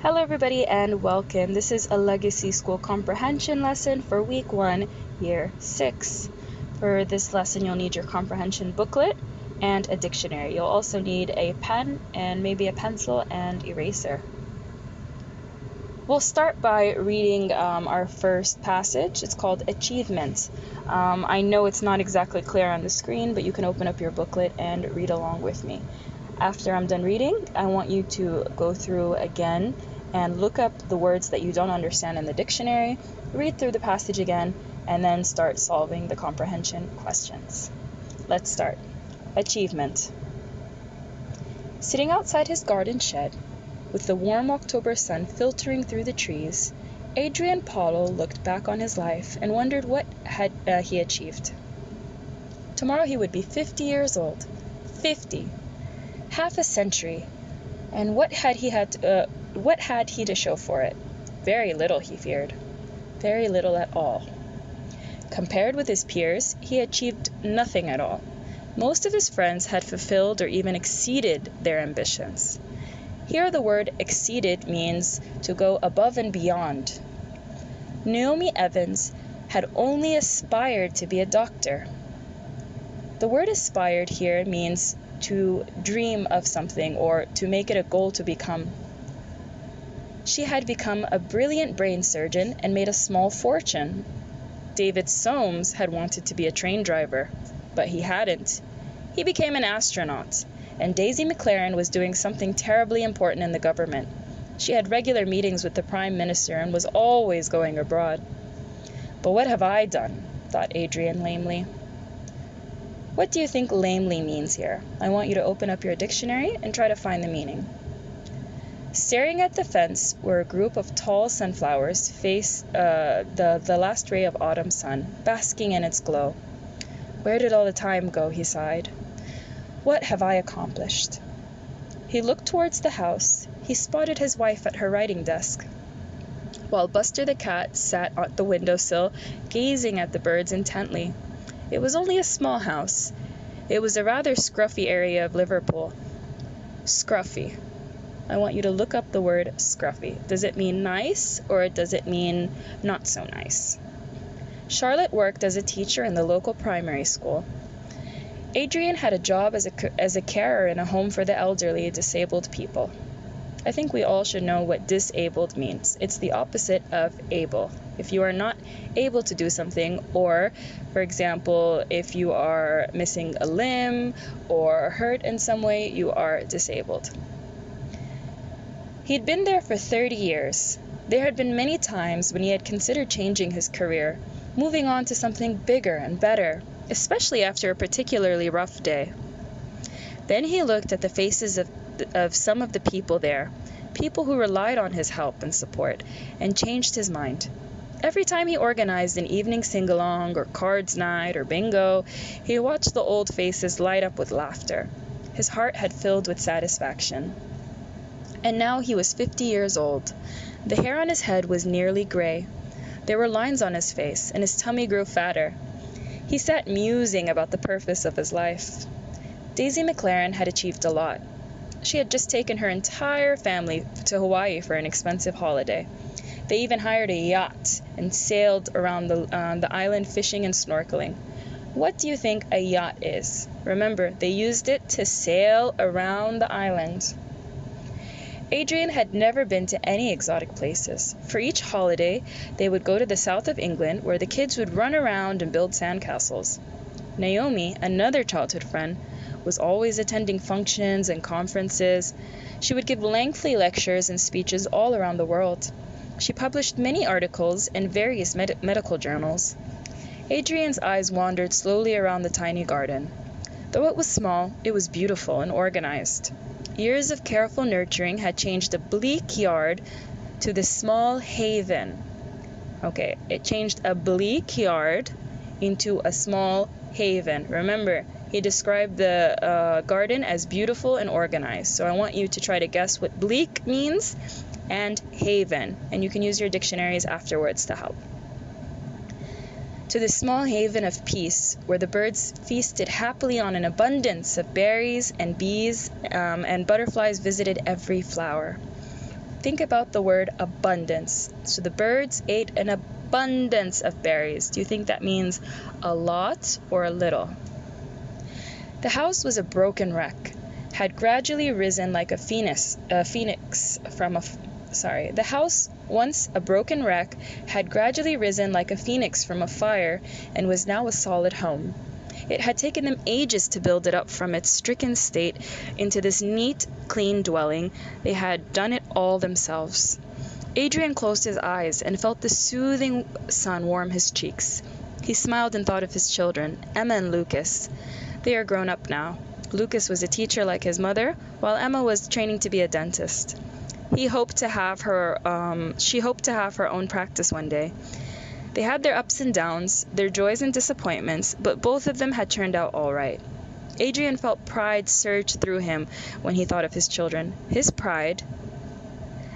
Hello, everybody, and welcome. This is a Legacy School Comprehension lesson for Week 1, Year 6. For this lesson, you'll need your comprehension booklet and a dictionary. You'll also need a pen and maybe a pencil and eraser. We'll start by reading our first passage. It's called Achievement. I know it's not exactly clear on the screen, but you can open up your booklet and read along with me. After I'm done reading, I want you to go through again and look up the words that you don't understand in the dictionary, read through the passage again, and then start solving the comprehension questions. Let's start. Achievement. Sitting outside his garden shed, with the warm October sun filtering through the trees, Adrian Pottle looked back on his life and wondered what had he achieved. Tomorrow he would be 50 years old. 50. Half a century. And what had he to show for it? Very little, he feared. Very little at all. Compared with his peers, he achieved nothing at all. Most of his friends had fulfilled or even exceeded their ambitions. Here the word exceeded means to go above and beyond. Naomi Evans had only aspired to be a doctor. The word aspired here means to dream of something or to make it a goal to become. She had become a brilliant brain surgeon and made a small fortune. David Soames had wanted to be a train driver, but he hadn't. He became an astronaut, and Daisy McLaren was doing something terribly important in the government. She had regular meetings with the Prime Minister and was always going abroad. But what have I done? Thought Adrian lamely. What do you think lamely means here? I want you to open up your dictionary and try to find the meaning. Staring at the fence were a group of tall sunflowers, the last ray of autumn sun, basking in its glow. Where did all the time go? He sighed. What have I accomplished? He looked towards the house. He spotted his wife at her writing desk, while Buster the cat sat at the windowsill, gazing at the birds intently. It was only a small house. It was a rather scruffy area of Liverpool. Scruffy. I want you to look up the word scruffy. Does it mean nice or does it mean not so nice? Charlotte worked as a teacher in the local primary school. Adrian had a job as a carer in a home for the elderly disabled people. I think we all should know what disabled means. It's the opposite of able. If you are not able to do something, or, for example, if you are missing a limb or hurt in some way, you are disabled. He'd been there for 30 years. There had been many times when he had considered changing his career, moving on to something bigger and better, especially after a particularly rough day. Then he looked at the faces of some of the people there, people who relied on his help and support, and changed his mind. Every time he organized an evening sing-along or cards night or bingo, he watched the old faces light up with laughter. His heart had filled with satisfaction. And now he was 50 years old. The hair on his head was nearly gray. There were lines on his face, and his tummy grew fatter. He sat musing about the purpose of his life. Daisy McLaren had achieved a lot. She had just taken her entire family to Hawaii for an expensive holiday. They even hired a yacht and sailed around the island fishing and snorkeling. What do you think a yacht is? Remember, they used it to sail around the island. Adrian had never been to any exotic places. For each holiday, they would go to the south of England, where the kids would run around and build sandcastles. Naomi, another childhood friend, was always attending functions and conferences. She would give lengthy lectures and speeches all around the world. She published many articles in various medical journals. Adrian's eyes wandered slowly around the tiny garden. Though it was small, it was beautiful and organized. Years of careful nurturing had changed a bleak yard to this small haven. Okay, it changed a bleak yard into a small haven. Remember, he described the garden as beautiful and organized. So I want you to try to guess what bleak means and haven. And you can use your dictionaries afterwards to help. To this small haven of peace, where the birds feasted happily on an abundance of berries and bees, and butterflies visited every flower. think about the word abundance. So the birds ate an abundance of berries. Do you think that means a lot or a little? The house was a broken wreck, had gradually risen like a phoenix from a The house, once a broken wreck, had gradually risen like a phoenix from a fire and was now a solid home. It had taken them ages to build it up from its stricken state into this neat, clean dwelling. They had done it all themselves. Adrian closed his eyes and felt the soothing sun warm his cheeks. He smiled and thought of his children, Emma and Lucas. They are grown up now. Lucas was a teacher like his mother, while Emma was training to be a dentist. She hoped to have her own practice one day. They had their ups and downs, their joys and disappointments, but both of them had turned out all right. Adrian felt pride surge through him when he thought of his children. His pride,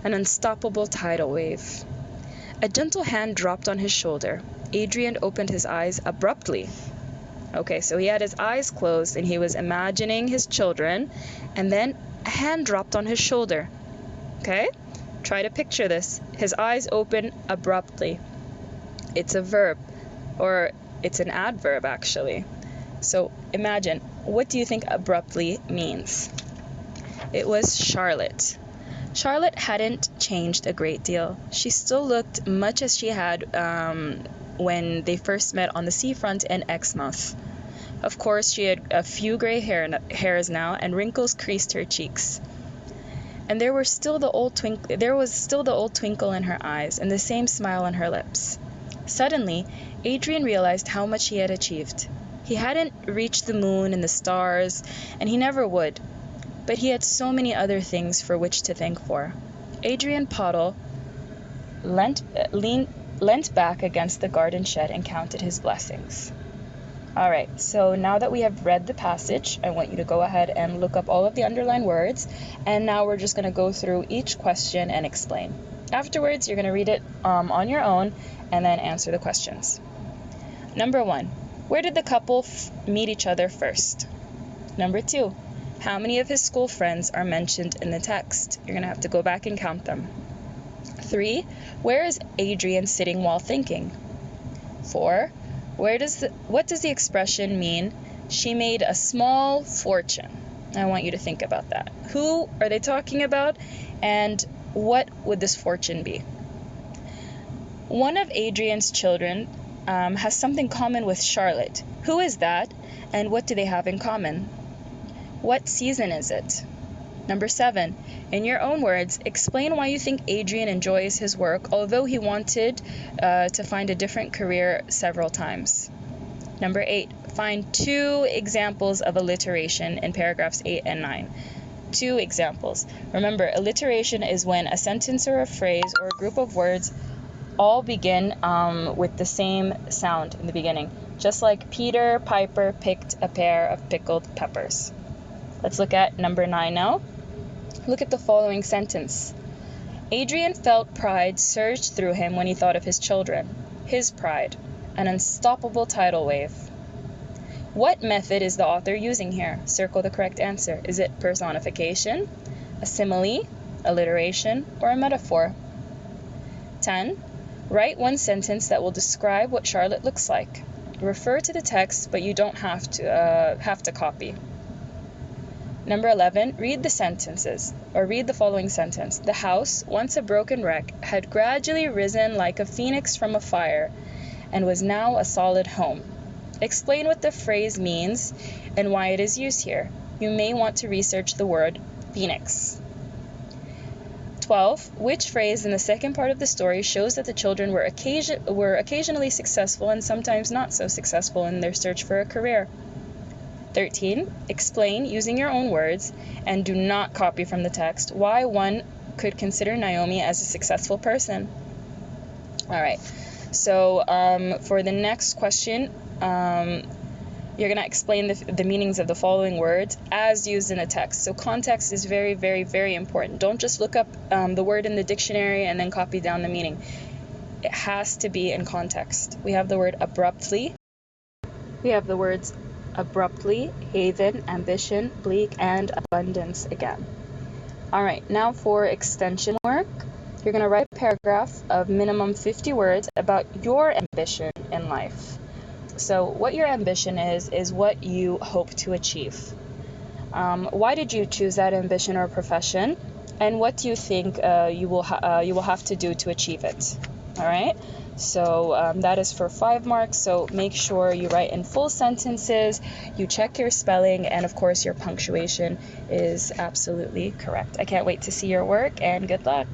an unstoppable tidal wave. A gentle hand dropped on his shoulder. Adrian opened his eyes abruptly. Okay, so he had his eyes closed and he was imagining his children, and then a hand dropped on his shoulder. Okay? Try to picture this. His eyes open abruptly. It's a verb, or it's an adverb actually. So imagine, what do you think abruptly means? It was Charlotte. Charlotte hadn't changed a great deal. She still looked much as she had when they first met on the seafront in Exmouth. Of course, she had a few gray hairs now, and wrinkles creased her cheeks. And there was still the old twinkle in her eyes and the same smile on her lips. Suddenly, Adrian realized how much he had achieved. He hadn't reached the moon and the stars, and he never would. But he had so many other things for which to thank for. Adrian Pottle leant back against the garden shed and counted his blessings. All right, so now that we have read the passage, I want you to go ahead and look up all of the underlined words, and now we're just going to go through each question and explain. Afterwards, you're going to read it on your own and then answer the questions. Number 1, where did the couple meet each other first? Number 2, how many of his school friends are mentioned in the text? You're going to have to go back and count them. 3, where is Adrian sitting while thinking? 4, what does the expression mean, she made a small fortune? I want you to think about that. Who are they talking about, and what would this fortune be? One of Adrian's children has something common with Charlotte. Who is that, and what do they have in common? What season is it? Number 7, in your own words, explain why you think Adrian enjoys his work, although he wanted to find a different career several times. Number 8, find 2 examples of alliteration in paragraphs 8 and 9. 2 examples. Remember, alliteration is when a sentence or a phrase or a group of words all begin with the same sound in the beginning, just like Peter Piper picked a pair of pickled peppers. Let's look at number 9 now. Look at the following sentence. Adrian felt pride surge through him when he thought of his children. His pride, an unstoppable tidal wave. What method is the author using here? Circle the correct answer. Is it personification, a simile, alliteration, or a metaphor? 10. Write one sentence that will describe what Charlotte looks like. Refer to the text, but you don't have to copy. Number 11, read the following sentence. The house, once a broken wreck, had gradually risen like a phoenix from a fire and was now a solid home. Explain what the phrase means and why it is used here. You may want to research the word phoenix. 12, which phrase in the second part of the story shows that the children were occasionally successful and sometimes not so successful in their search for a career? 13, explain using your own words, and do not copy from the text, why one could consider Naomi as a successful person. All right, so for the next question, you're going to explain the meanings of the following words as used in the text. So context is very, very, very important. Don't just look up the word in the dictionary and then copy down the meaning. It has to be in context. We have the word abruptly. We have the words abruptly, haven, ambition, bleak, and abundance again. All right, now for extension work. You're going to write a paragraph of minimum 50 words about your ambition in life. So what your ambition is what you hope to achieve. Why did you choose that ambition or profession? And what do you think you will have to do to achieve it? All right. So that is for 5 marks. So make sure you write in full sentences, you check your spelling, and of course your punctuation is absolutely correct. I can't wait to see your work, and good luck.